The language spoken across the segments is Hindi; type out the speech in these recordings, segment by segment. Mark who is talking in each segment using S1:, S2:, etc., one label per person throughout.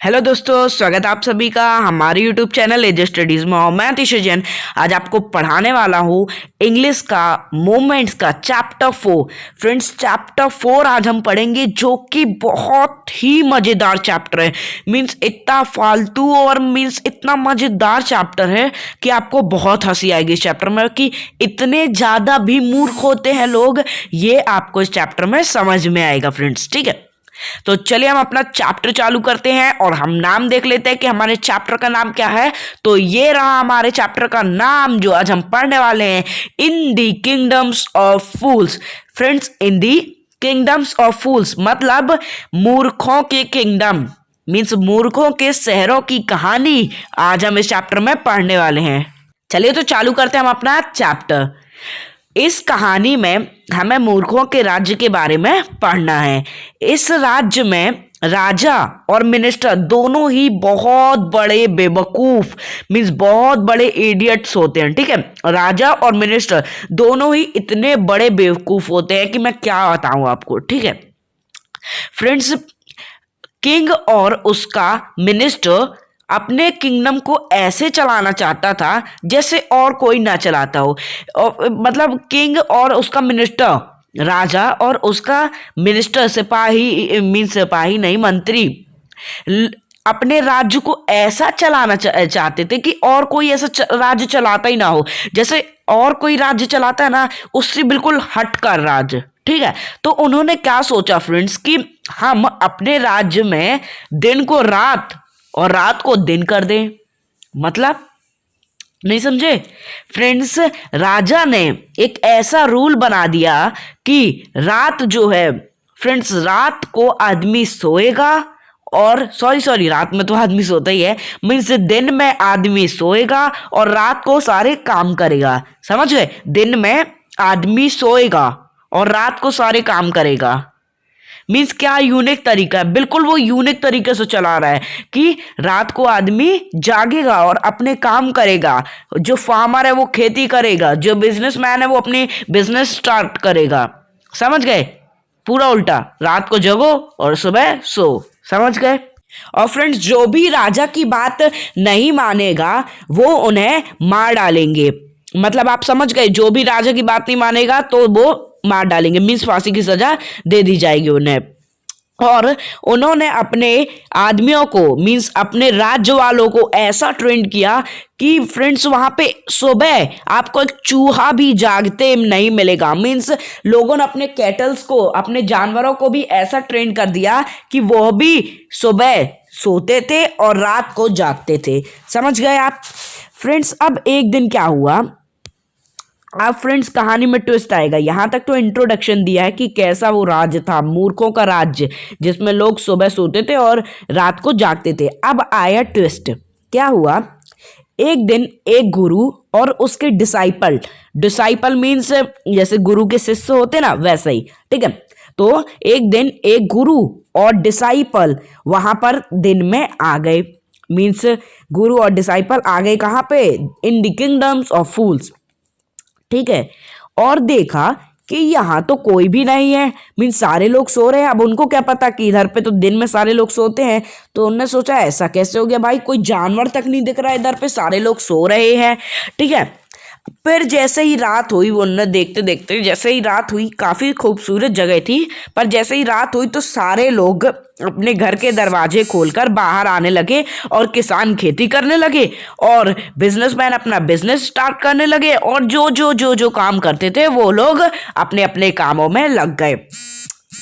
S1: हेलो दोस्तों, स्वागत है आप सभी का हमारे यूट्यूब चैनल एजे स्टडीज में। और मैं अतिश जैन आज आपको पढ़ाने वाला हूँ इंग्लिश का मूवमेंट्स का चैप्टर 4। फ्रेंड्स, चैप्टर 4 आज हम पढ़ेंगे, जो कि बहुत ही मज़ेदार चैप्टर है। मीन्स इतना फालतू और मीन्स इतना मज़ेदार चैप्टर है कि आपको बहुत हंसी आएगी इस चैप्टर में, कि इतने ज़्यादा भी मूर्ख होते हैं लोग, ये आपको इस चैप्टर में समझ में आएगा फ्रेंड्स। ठीक है, तो चलिए हम अपना चैप्टर चालू करते हैं और हम नाम देख लेते हैं कि हमारे चैप्टर का नाम क्या है। तो ये रहा हमारे चैप्टर का नाम जो आज हम पढ़ने वाले हैं, in the kingdoms of fools. Friends, in the kingdoms of fools मतलब मूर्खों के किंगडम, मीन्स मूर्खों के शहरों की कहानी आज हम इस चैप्टर में पढ़ने वाले हैं। चलिए तो चालू करते हैं हम अपना चैप्टर। इस कहानी में हमें मूर्खों के राज्य के बारे में पढ़ना है। इस राज्य में राजा और मिनिस्टर दोनों ही बहुत बड़े बेवकूफ, मीन्स बहुत बड़े इडियट्स होते हैं। ठीक है, राजा और मिनिस्टर दोनों ही इतने बड़े बेवकूफ होते हैं कि मैं क्या बताऊं आपको। ठीक है फ्रेंड्स, किंग और उसका मिनिस्टर अपने किंगडम को ऐसे चलाना चाहता था जैसे और कोई ना चलाता हो। मतलब किंग और उसका मिनिस्टर, राजा और उसका मिनिस्टर, सिपाही मीन सिपाही नहीं, मंत्री, अपने राज्य को ऐसा चलाना चाहते थे कि और कोई ऐसा राज्य चलाता ही ना हो। जैसे और कोई राज्य चलाता है ना, उससे बिल्कुल हटकर राज्य। ठीक है, तो उन्होंने क्या सोचा फ्रेंड्स कि हम अपने राज्य में दिन को रात और रात को दिन कर दें। मतलब नहीं समझे फ्रेंड्स, राजा ने एक ऐसा रूल बना दिया कि रात जो है फ्रेंड्स, रात को आदमी सोएगा, और सॉरी रात में तो आदमी सोता ही है, मीन्स दिन में आदमी सोएगा और रात को सारे काम करेगा। समझ गए, दिन में आदमी सोएगा और रात को सारे काम करेगा। मीन्स क्या यूनिक तरीका है, बिल्कुल वो यूनिक तरीके से चला रहा है कि रात को आदमी जागेगा और अपने काम करेगा। जो फार्मर है वो खेती करेगा, जो बिजनेसमैन है वो अपनी बिजनेस स्टार्ट करेगा। समझ गए, पूरा उल्टा, रात को जगो और सुबह सो। समझ गए। और फ्रेंड्स, जो भी राजा की बात नहीं मानेगा वो उन्हें मार डालेंगे। मतलब आप समझ गए, जो भी राजा की बात नहीं मानेगा तो वो मार डालेंगे, मीन्स फांसी की सजा दे दी जाएगी उन्हें। और उन्होंने अपने आदमियों को, मीन्स अपने राज्य वालों को ऐसा ट्रेंड किया कि फ्रेंड्स वहां पे सुबह आपको एक चूहा भी जागते नहीं मिलेगा। मीन्स लोगों ने अपने कैटल्स को, अपने जानवरों को भी ऐसा ट्रेंड कर दिया कि वो भी सुबह सोते थे और रात को जागते थे। समझ गए आप फ्रेंड्स। अब एक दिन क्या हुआ, अब फ्रेंड्स कहानी में ट्विस्ट आएगा। यहाँ तक तो इंट्रोडक्शन दिया है कि कैसा वो राज्य था, मूर्खों का राज्य, जिसमें लोग सुबह सोते थे और रात को जागते थे। अब आया ट्विस्ट। क्या हुआ, एक दिन एक गुरु और उसके डिसाइपल, डिसाइपल मीन्स जैसे गुरु के शिष्य होते ना, वैसे ही। ठीक है, तो एक दिन एक गुरु और डिसाइपल वहां पर दिन में आ गए। मीन्स गुरु और डिसाइपल आ गए कहाँ पे, इन द किंगडम्स ऑफ फूल्स। ठीक है, और देखा कि यहाँ तो कोई भी नहीं है, मीन सारे लोग सो रहे हैं। अब उनको क्या पता कि इधर पे तो दिन में सारे लोग सोते हैं, तो उन्होंने सोचा ऐसा कैसे हो गया भाई, कोई जानवर तक नहीं दिख रहा है, इधर पे सारे लोग सो रहे हैं। ठीक है, फिर जैसे ही रात हुई, वो उन्होंने देखते देखते जैसे ही रात हुई, काफ़ी खूबसूरत जगह थी, पर जैसे ही रात हुई तो सारे लोग अपने घर के दरवाजे खोलकर बाहर आने लगे और किसान खेती करने लगे और बिजनेसमैन अपना बिजनेस स्टार्ट करने लगे, और जो जो जो जो काम करते थे वो लोग अपने अपने कामों में लग गए।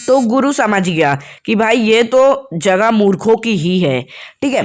S1: तो गुरु समझ गया कि भाई ये तो जगह मूर्खों की ही है। ठीक है,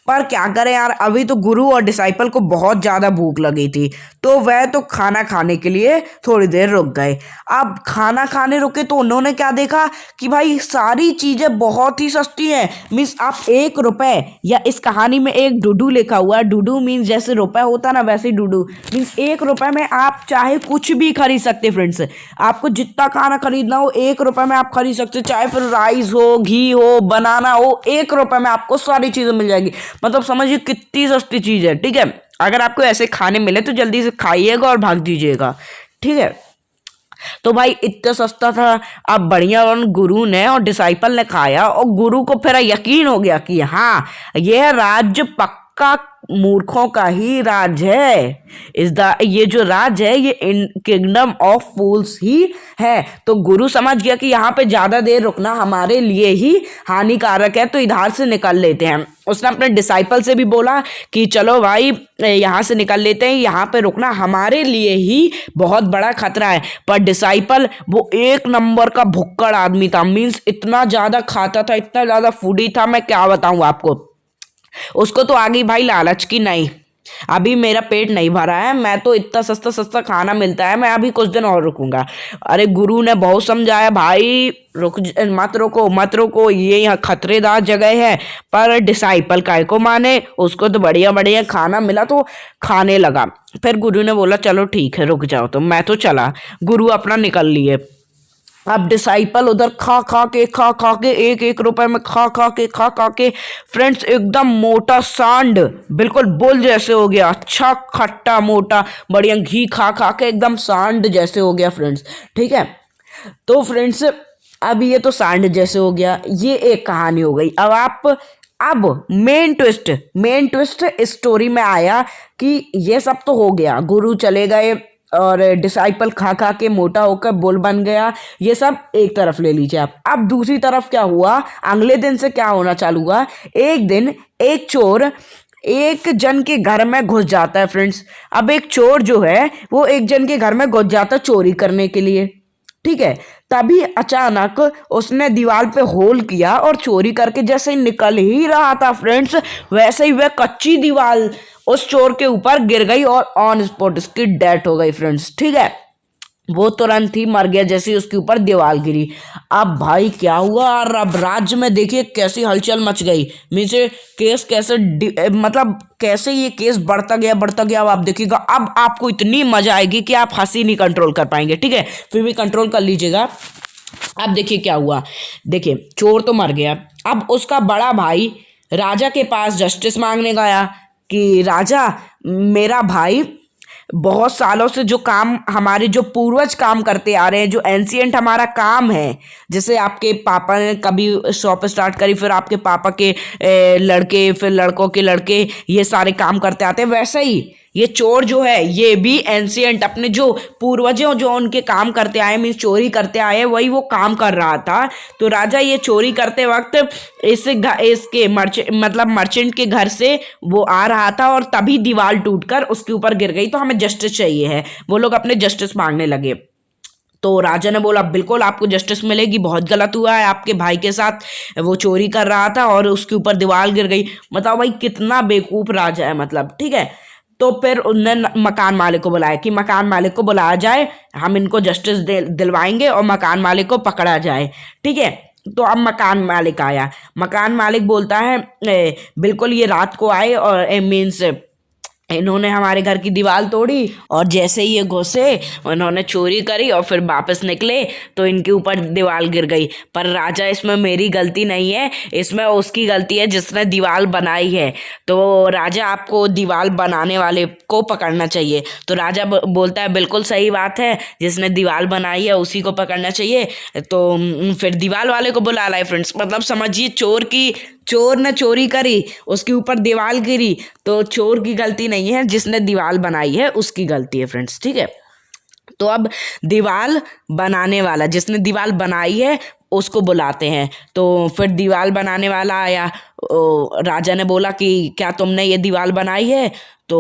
S1: पर क्या करें यार, अभी तो गुरु और डिसाइपल को बहुत ज़्यादा भूख लगी थी, तो वह तो खाना खाने के लिए थोड़ी देर रुक गए। अब खाना खाने रुके तो उन्होंने क्या देखा कि भाई सारी चीज़ें बहुत ही सस्ती हैं। मीन्स आप 1 रुपए, या इस कहानी में एक डुडू लिखा हुआ है, डुडू मीन्स जैसे रुपए होता ना वैसे ही डुडू, मीन्स 1 रुपए में आप चाहे कुछ भी खरीद सकते। फ्रेंड्स, आपको जितना खाना खरीदना हो 1 रुपए में आप खरीद सकते, चाहे फिर राइस हो, घी हो, बनाना हो, 1 रुपए में आपको सारी चीज़ें मिल जाएगी। मतलब समझिए कितनी सस्ती चीज है। ठीक है, अगर आपको ऐसे खाने मिले तो जल्दी से खाइएगा और भाग दीजिएगा। ठीक है, तो भाई इतना सस्ता था। अब बढ़िया उन गुरु ने और डिसाइपल ने खाया और गुरु को फिर यकीन हो गया कि हाँ, यह राज्य पक्का मूर्खों का ही राज है। ये जो राज है ये इन किंगडम ऑफ फूल्स ही है। तो गुरु समझ गया कि यहाँ पे ज्यादा देर रुकना हमारे लिए ही हानिकारक है, तो इधर से निकल लेते हैं। उसने अपने डिसाइपल से भी बोला कि चलो भाई यहाँ से निकल लेते हैं, यहाँ पे रुकना हमारे लिए ही बहुत बड़ा खतरा है। पर डिसाइपल वो एक नंबर का भुक्कड़ आदमी था, मीन्स इतना ज्यादा खाता था, इतना ज्यादा फूडी था, मैं क्या बताऊं आपको। उसको तो आ गई भाई लालच की नहीं, अभी मेरा पेट नहीं भरा है, मैं तो इतना सस्ता सस्ता खाना मिलता है, मैं अभी कुछ दिन और रुकूंगा। अरे गुरु ने बहुत समझाया, भाई मत रुको मत रुको, ये यहाँ खतरेदार जगह है। पर डिसाइपल काय को माने, उसको तो बढ़िया बढ़िया खाना मिला तो खाने लगा। फिर गुरु ने बोला चलो ठीक है रुक जाओ, तो मैं तो चला। गुरु अपना निकल लिए। अब डिसाइपल उधर खा खा के एक एक रुपए में खा खा के फ्रेंड्स एकदम मोटा सांड, बिल्कुल बुल जैसे हो गया, अच्छा खट्टा मोटा बढ़िया घी खा खा के एकदम सांड जैसे हो गया फ्रेंड्स। ठीक है, तो फ्रेंड्स अब ये तो सांड जैसे हो गया, ये एक कहानी हो गई। अब मेन ट्विस्ट इस स्टोरी में आया कि ये सब तो हो गया, गुरु चले गए और डिसाइपल खा खा के मोटा होकर बुल बन गया, ये सब एक तरफ ले लीजिए आप। अब दूसरी तरफ क्या हुआ, अगले दिन से क्या होना चालू हुआ। एक दिन एक चोर एक जन के घर में घुस जाता है फ्रेंड्स। अब एक चोर जो है वो एक जन के घर में घुस जाता है चोरी करने के लिए। ठीक है, तभी अचानक उसने दीवार पे होल किया और चोरी करके जैसे ही निकल ही रहा था फ्रेंड्स, वैसे ही वह कच्ची दीवार उस चोर के ऊपर गिर गई और ऑन स्पॉट उसकी डेथ हो गई फ्रेंड्स। ठीक है, वो तुरंत ही मर गया जैसे ही उसके ऊपर दीवार गिरी। अब भाई क्या हुआ, और अब राज्य में देखिए कैसी हलचल मच गई। नीचे केस कैसे मतलब कैसे ये केस बढ़ता गया। अब आप देखिएगा, अब आपको इतनी मजा आएगी कि आप हंसी नहीं कंट्रोल कर पाएंगे। ठीक है, फिर भी कंट्रोल कर लीजिएगा। अब देखिए क्या हुआ, देखिए चोर तो मर गया। अब उसका बड़ा भाई राजा के पास जस्टिस मांगने गया कि राजा, मेरा भाई बहुत सालों से जो काम हमारे जो पूर्वज काम करते आ रहे हैं, जो एंशियंट हमारा काम है, जैसे आपके पापा ने कभी शॉप स्टार्ट करी, फिर आपके पापा के लड़के, फिर लड़कों के लड़के, ये सारे काम करते आते हैं, वैसे ही ये चोर जो है ये भी एंशियंट अपने जो पूर्वजों जो उनके काम करते आए, मीन्स चोरी करते आए, वही वो काम कर रहा था। तो राजा ये चोरी करते वक्त इसके मर्चेंट के घर से वो आ रहा था और तभी दीवार टूटकर उसके ऊपर गिर गई। तो हमें जस्टिस चाहिए है, वो लोग अपने जस्टिस मांगने लगे। तो राजा ने बोला बिल्कुल आपको जस्टिस मिलेगी, बहुत गलत हुआ है आपके भाई के साथ, वो चोरी कर रहा था और उसके ऊपर दीवार गिर गई। बताओ भाई कितना बेवकूफ राजा है, मतलब। ठीक है, तो फिर उन्होंने मकान मालिक को बुलाया कि मकान मालिक को बुलाया जाए, हम इनको जस्टिस दिलवाएंगे और मकान मालिक को पकड़ा जाए। ठीक है, तो अब मकान मालिक आया। मकान मालिक बोलता है बिल्कुल ये रात को आए और मीन्स इन्होंने हमारे घर की दीवार तोड़ी और जैसे ही ये घुसे उन्होंने चोरी करी और फिर वापस निकले तो इनके ऊपर दीवार गिर गई। पर राजा, इसमें मेरी गलती नहीं है, इसमें उसकी गलती है जिसने दीवार बनाई है। तो राजा आपको दीवार बनाने वाले को पकड़ना चाहिए। तो राजा बोलता है बिल्कुल सही बात है, जिसने दीवार बनाई है उसी को पकड़ना चाहिए। तो फिर दीवार वाले को बुला लाए फ्रेंड्स। मतलब समझिए चोर ने चोरी करी, उसके ऊपर दीवार गिरी, तो चोर की गलती नहीं है, जिसने दीवार बनाई है उसकी गलती है फ्रेंड्स। ठीक है, तो अब दीवार बनाने वाला, जिसने दीवार बनाई है उसको बुलाते हैं। तो फिर दीवार बनाने वाला आया। राजा ने बोला कि क्या तुमने ये दीवार बनाई है? तो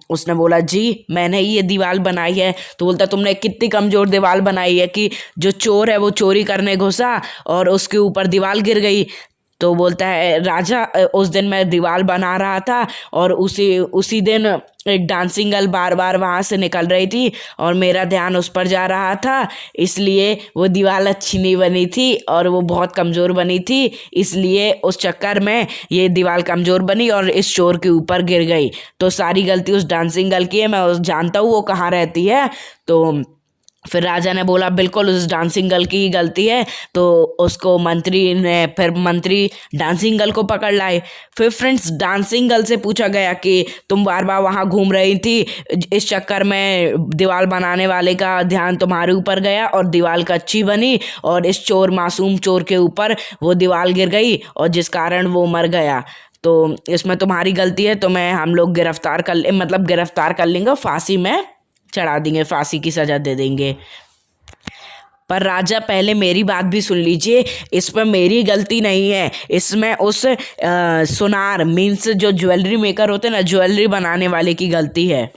S1: उसने बोला जी मैंने ही ये दीवार बनाई है। तो बोलता तुमने कितनी कमज़ोर दीवार बनाई है कि जो चोर है वो चोरी करने घुसा और उसके ऊपर दीवार गिर गई। तो बोलता है राजा, उस दिन मैं दीवार बना रहा था और उसी दिन एक डांसिंग गर्ल बार बार वहाँ से निकल रही थी और मेरा ध्यान उस पर जा रहा था, इसलिए वो दीवार अच्छी नहीं बनी थी और वो बहुत कमज़ोर बनी थी, इसलिए उस चक्कर में ये दीवार कमज़ोर बनी और इस चोर के ऊपर गिर गई। तो सारी गलती उस डांसिंग गर्ल की है, मैं जानता हूँ वो कहाँ रहती है। तो फिर राजा ने बोला बिल्कुल उस डांसिंग गर्ल की ही गलती है। तो उसको मंत्री डांसिंग गर्ल को पकड़ लाए। फिर फ्रेंड्स डांसिंग गर्ल से पूछा गया कि तुम बार बार वहाँ घूम रही थी, इस चक्कर में दीवार बनाने वाले का ध्यान तुम्हारे ऊपर गया और दीवार कच्ची बनी और इस मासूम चोर के ऊपर वो दीवार गिर गई और जिस कारण वो मर गया। तो इसमें तुम्हारी गलती है, तुम्हें हम लोग गिरफ्तार कर लेंगे, फांसी में चढ़ा देंगे, फांसी की सजा दे देंगे। पर राजा पहले मेरी बात भी सुन लीजिए, इसमें मेरी गलती नहीं है, इसमें उस सुनार मीन्स जो ज्वेलरी मेकर होते हैं ना, ज्वेलरी बनाने वाले की गलती है।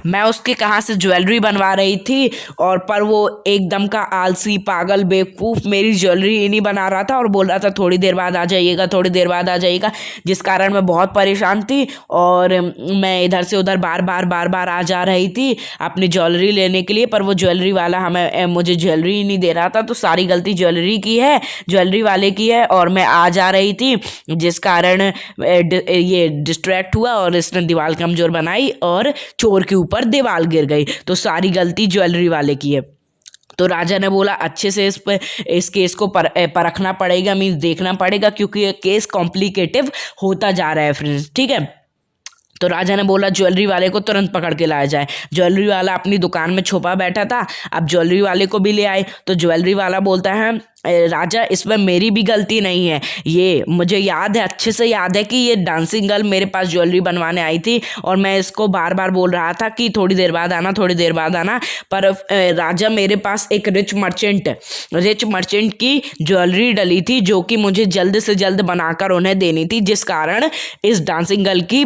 S1: मैं उसके कहाँ से ज्वेलरी बनवा रही थी और पर वो एकदम का आलसी पागल बेवकूफ़ मेरी ज्वेलरी ही नहीं बना रहा था और बोल रहा था थोड़ी देर बाद आ जाइएगा, थोड़ी देर बाद आ जाइएगा, जिस कारण मैं बहुत परेशान थी और मैं इधर से उधर बार बार आ जा रही थी अपनी ज्वेलरी लेने के लिए, पर वो ज्वेलरी वाला मुझे ज्वेलरी ही नहीं दे रहा था। तो सारी गलती ज्वेलरी वाले की है और मैं आ जा रही थी जिस कारण ये डिस्ट्रैक्ट हुआ और इसने दीवार कमज़ोर बनाई और चोर के ऊपर दीवार गिर गई। तो सारी गलती ज्वेलरी वाले की है। तो राजा ने बोला अच्छे से इस केस को परखना पड़ेगा, मीन्स देखना पड़ेगा, क्योंकि ये केस कॉम्प्लिकेटिव होता जा रहा है फ्रेंड्स, ठीक है। तो राजा ने बोला ज्वेलरी वाले को तुरंत पकड़ के लाया जाए। ज्वेलरी वाला अपनी दुकान में छुपा बैठा था, अब ज्वेलरी वाले को भी ले आए। तो ज्वेलरी वाला बोलता है राजा इसमें मेरी भी गलती नहीं है, ये मुझे याद है, अच्छे से याद है कि ये डांसिंग गर्ल मेरे पास ज्वेलरी बनवाने आई थी और मैं इसको बार बार बोल रहा था कि थोड़ी देर बाद आना, पर राजा मेरे पास एक रिच मर्चेंट की ज्वेलरी डली थी जो कि मुझे जल्द से जल्द बनाकर उन्हें देनी थी, जिस कारण इस डांसिंग गर्ल की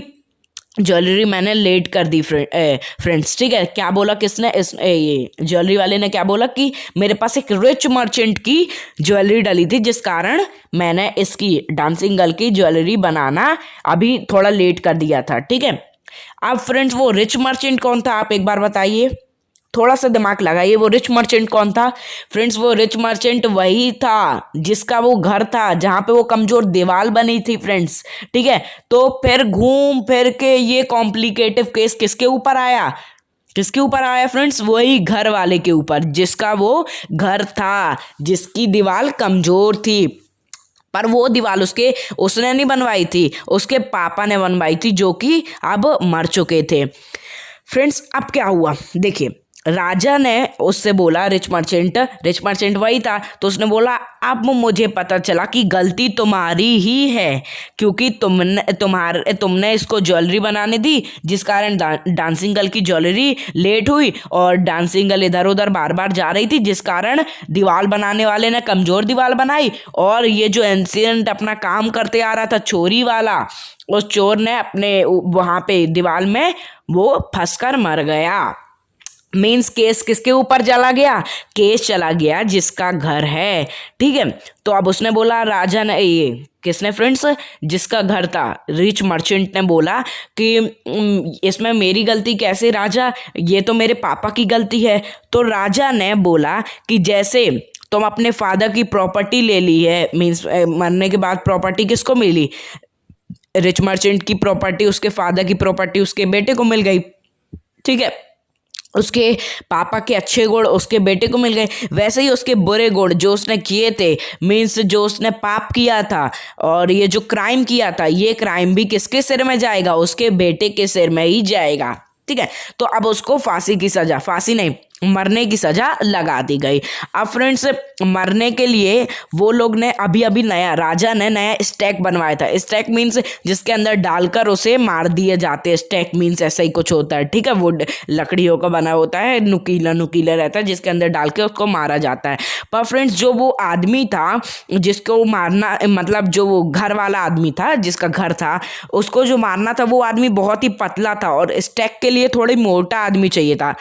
S1: ज्वेलरी मैंने लेट कर दी फ्रेंड्स, ठीक है। क्या बोला किसने, ये ज्वेलरी वाले ने क्या बोला कि मेरे पास एक रिच मर्चेंट की ज्वेलरी डली थी जिस कारण मैंने इसकी डांसिंग गर्ल की ज्वेलरी बनाना अभी थोड़ा लेट कर दिया था, ठीक है। अब फ्रेंड्स वो रिच मर्चेंट कौन था, आप एक बार बताइए, थोड़ा सा दिमाग लगाइए, वो रिच मर्चेंट कौन था फ्रेंड्स? वो रिच मर्चेंट वही था जिसका वो घर था जहाँ पे वो कमजोर दीवार बनी थी फ्रेंड्स, ठीक है। तो फिर घूम फिर के ये कॉम्प्लिकेटिव केस किसके ऊपर आया फ्रेंड्स? वही घर वाले के ऊपर, जिसका वो घर था, जिसकी दीवार कमजोर थी, पर वो दीवार उसने नहीं बनवाई थी, उसके पापा ने बनवाई थी जो कि अब मर चुके थे फ्रेंड्स। अब क्या हुआ देखिए, राजा ने उससे बोला, रिच मर्चेंट वही था, तो उसने बोला अब मुझे पता चला कि गलती तुम्हारी ही है, क्योंकि तुमने इसको ज्वेलरी बनाने दी जिस कारण डांसिंग गर्ल की ज्वेलरी लेट हुई और डांसिंग गर्ल इधर उधर बार बार जा रही थी, जिस कारण दीवार बनाने वाले ने कमजोर दीवार बनाई और ये जो इंसिडेंट अपना काम करते आ रहा था चोरी वाला, उस चोर ने अपने वहाँ पे दीवार में वो फंसकर मर गया। मीन्स केस किसके ऊपर चला गया? केस चला गया जिसका घर है, ठीक है। तो अब उसने बोला, राजा ने, ये किसने फ्रेंड्स, जिसका घर था, रिच मर्चेंट ने बोला कि इसमें मेरी गलती कैसे राजा, ये तो मेरे पापा की गलती है। तो राजा ने बोला कि जैसे तुम अपने फादर की प्रॉपर्टी ले ली है, मीन्स मरने के बाद प्रॉपर्टी किसको मिली? रिच मर्चेंट की प्रॉपर्टी, उसके फादर की प्रॉपर्टी उसके बेटे को मिल गई, ठीक है। उसके पापा के अच्छे गुण उसके बेटे को मिल गए, वैसे ही उसके बुरे गुण जो उसने किए थे, मीन्स जो उसने पाप किया था और ये जो क्राइम किया था, ये क्राइम भी किसके सिर में जाएगा? उसके बेटे के सिर में ही जाएगा, ठीक है। तो अब उसको फांसी नहीं, मरने की सजा लगा दी गई। अब फ्रेंड्स मरने के लिए वो लोग ने अभी राजा ने नया स्टैक बनवाया था। स्टैक मीन्स जिसके अंदर डालकर उसे मार दिए जाते हैं, स्टैक मीन्स ऐसा ही कुछ होता है, ठीक है। वो लकड़ियों का बना होता है, नुकीला रहता है, जिसके अंदर डाल के उसको मारा जाता है। पर फ्रेंड्स जो वो आदमी था जिसको मारना, मतलब जो वो घर वाला आदमी था जिसका घर था, उसको जो मारना था वो आदमी बहुत ही पतला था और स्टैक के लिए थोड़ी मोटा आदमी चाहिए था।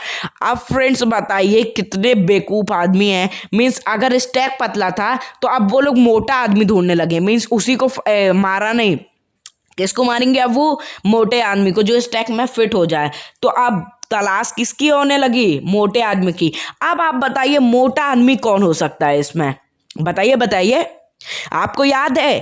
S1: अब फ्रेंड्स बताइए कितने बेवकूफ आदमी हैं, मीन्स अगर स्टैक पतला था तो अब वो लोग मोटा आदमी ढूंढने लगे, मीन्स उसी को मारा नहीं, किसको मारेंगे? अब वो मोटे आदमी को जो स्टैक में फिट हो जाए। तो अब तलाश किसकी होने लगी? मोटे आदमी की। अब आप बताइए मोटा आदमी कौन हो सकता है इसमें? बताइए। आपको याद है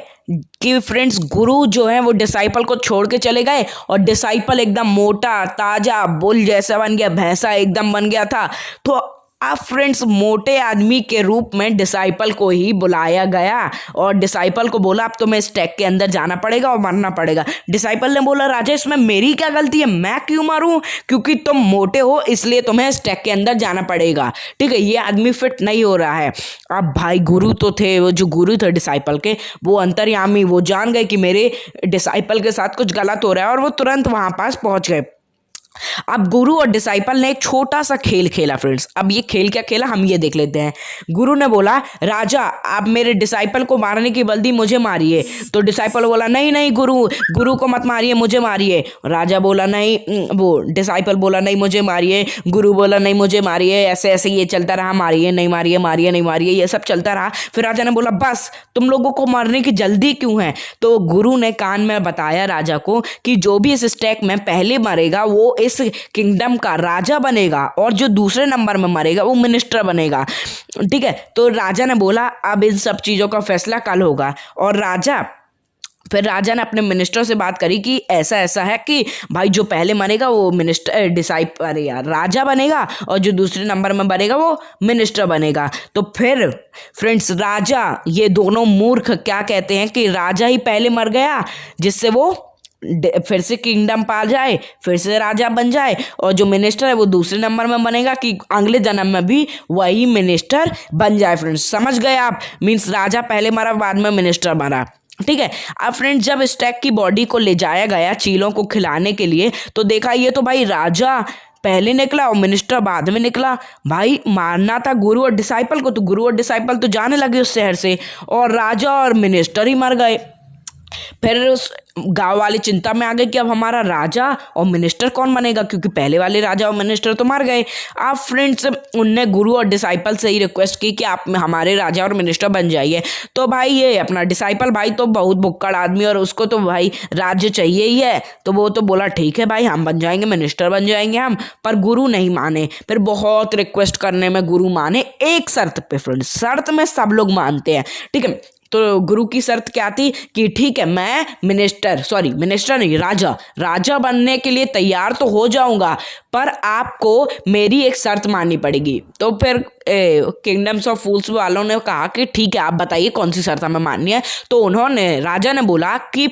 S1: कि फ्रेंड्स गुरु जो है वो डिसाइपल को छोड़ के चले गए और डिसाइपल एकदम मोटा ताजा बुल जैसा बन गया, भैंसा एकदम बन गया था। तो अब फ्रेंड्स मोटे आदमी के रूप में डिसाइपल को ही बुलाया गया और डिसाइपल को बोला अब तुम्हें इस टैग के अंदर जाना पड़ेगा और मरना पड़ेगा। डिसाइपल ने बोला राजा इसमें मेरी क्या गलती है, मैं क्यों मारूं, क्योंकि तुम मोटे हो इसलिए तुम्हें इस टैग के अंदर जाना पड़ेगा। ठीक है, ये आदमी फिट नहीं हो रहा है। अब भाई गुरु तो थे, वो जो गुरु थे डिसाइपल के, वो अंतर्यामी, वो जान गए कि मेरे डिसाइपल के साथ कुछ गलत हो रहा है और वो तुरंत वहां पास पहुंच गए। अब गुरु और डिसाइपल ने एक छोटा सा खेल खेला फ्रेंड्स। अब ये खेल क्या खेला हम ये देख लेते हैं। गुरु ने बोला राजा आप मेरे डिसाइपल को मारने की बल्दी मुझे मारिए। तो डिसाइपल बोला नहीं नहीं गुरु को मत मारिए, मुझे मारिए। राजा बोला नहीं, वो डिसाइपल बोला नहीं मुझे मारिए। गुरु बोला नहीं मुझे मारिए। ऐसे ऐसे ये चलता रहा, मारिए नहीं मारिए, मारिए नहीं मारिए, ये सब चलता रहा। फिर राजा ने बोला बस तुम लोगों को मारने की जल्दी क्यों है। तो गुरु ने कान में बताया राजा को कि जो भी इस स्टैक में पहले मरेगा वो इस किंगडम का राजा बनेगा और जो दूसरे नंबर में मरेगा वो मिनिस्टर बनेगा। ठीक है, तो राजा ने बोला अब इन सब चीजों का फैसला कल होगा। और फिर राजा ने अपने मिनिस्टर से बात करी कि ऐसा ऐसा है कि भाई जो पहले मरेगा वो मिनिस्टर डिसाइपल यार राजा बनेगा और जो दूसरे नंबर में मरेगा वो मिनिस्टर बनेगा। तो फिर फ्रेंड्स राजा, ये दोनों मूर्ख क्या कहते हैं कि राजा ही पहले मर गया जिससे वो फिर से किंगडम पा जाए, फिर से राजा बन जाए, और जो मिनिस्टर है वो दूसरे नंबर में बनेगा कि अगले जन्म में भी वही मिनिस्टर बन जाए। फ्रेंड्स समझ गए आप, मीन्स राजा पहले मरा बाद में मिनिस्टर मरा। ठीक है, अब फ्रेंड्स जब स्टैक की बॉडी को ले जाया गया चीलों को खिलाने के लिए तो देखा ये तो भाई राजा पहले निकला और मिनिस्टर बाद में निकला। भाई मारना था गुरु और डिसाइपल को, तो गुरु और डिसाइपल तो जाने लगे उस शहर से और राजा और मिनिस्टर ही मर गए। फिर उस गांव वाले चिंता में आ गए कि अब हमारा राजा और मिनिस्टर कौन बनेगा, क्योंकि पहले वाले राजा और मिनिस्टर तो मर गए। अब फ्रेंड्स उनने गुरु और डिसाइपल से ही रिक्वेस्ट की कि आप हमारे राजा और मिनिस्टर बन जाइए। तो भाई ये अपना डिसाइपल भाई तो बहुत भुक्कड़ आदमी और उसको तो भाई राज्य चाहिए ही है, तो वो तो बोला ठीक है भाई हम बन जाएंगे, मिनिस्टर बन जाएंगे हम। पर गुरु नहीं माने। फिर बहुत रिक्वेस्ट करने में गुरु माने एक शर्त पे। फ्रेंड्स शर्त में सब लोग मानते हैं। ठीक है, तो गुरु की शर्त क्या थी कि ठीक है मैं मिनिस्टर नहीं राजा बनने के लिए तैयार तो हो जाऊंगा, पर आपको मेरी एक शर्त माननी पड़ेगी। तो फिर किंगडम्स ऑफ फूल्स वालों ने कहा कि ठीक है आप बताइए कौन सी शर्त हमें माननी है। तो राजा ने बोला कि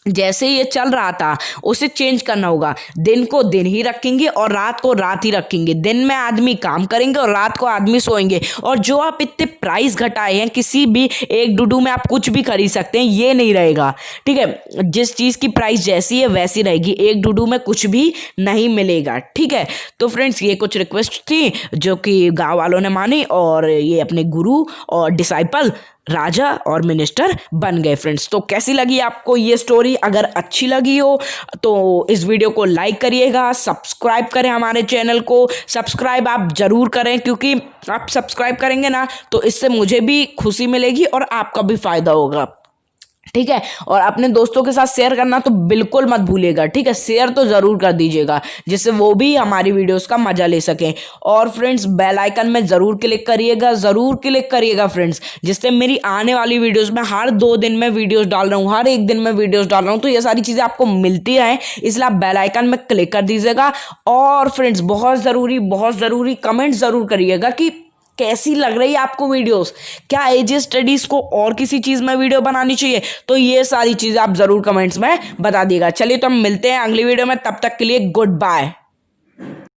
S1: जैसे ये चल रहा था उसे चेंज करना होगा। दिन को दिन ही रखेंगे और रात को रात ही रखेंगे। दिन में आदमी काम करेंगे और रात को आदमी सोएंगे। और जो आप इतने प्राइस घटाए हैं, किसी भी एक डुडू में आप कुछ भी खरीद सकते हैं, ये नहीं रहेगा। ठीक है, जिस चीज़ की प्राइस जैसी है वैसी रहेगी, एक डुडू में कुछ भी नहीं मिलेगा। ठीक है, तो फ्रेंड्स ये कुछ रिक्वेस्ट थी जो कि गाँव वालों ने मानी और ये अपने गुरु और डिसाइपल राजा और मिनिस्टर बन गए। फ्रेंड्स तो कैसी लगी आपको ये स्टोरी? अगर अच्छी लगी हो तो इस वीडियो को लाइक करिएगा, सब्सक्राइब करें हमारे चैनल को। सब्सक्राइब आप ज़रूर करें, क्योंकि आप सब्सक्राइब करेंगे ना तो इससे मुझे भी खुशी मिलेगी और आपका भी फ़ायदा होगा। ठीक है, और अपने दोस्तों के साथ शेयर करना तो बिल्कुल मत भूलिएगा। ठीक है, शेयर तो ज़रूर कर दीजिएगा जिससे वो भी हमारी वीडियोस का मजा ले सकें। और फ्रेंड्स बेल आइकन में ज़रूर क्लिक करिएगा फ्रेंड्स, जिससे मेरी आने वाली वीडियोस में हर 2 दिन में वीडियोस डाल रहा हूँ, हर 1 दिन में वीडियोस डाल रहा हूँ, तो ये सारी चीज़ें आपको मिलती रहें, इसलिए आप बेल आइकन में क्लिक कर दीजिएगा। और फ्रेंड्स बहुत ज़रूरी कमेंट ज़रूर करिएगा कि कैसी लग रही है आपको वीडियोस, क्या एजी स्टडीज को और किसी चीज़ में वीडियो बनानी चाहिए, तो ये सारी चीज़ें आप ज़रूर कमेंट्स में बता दिएगा। चलिए तो हम मिलते हैं अगली वीडियो में, तब तक के लिए गुड बाय।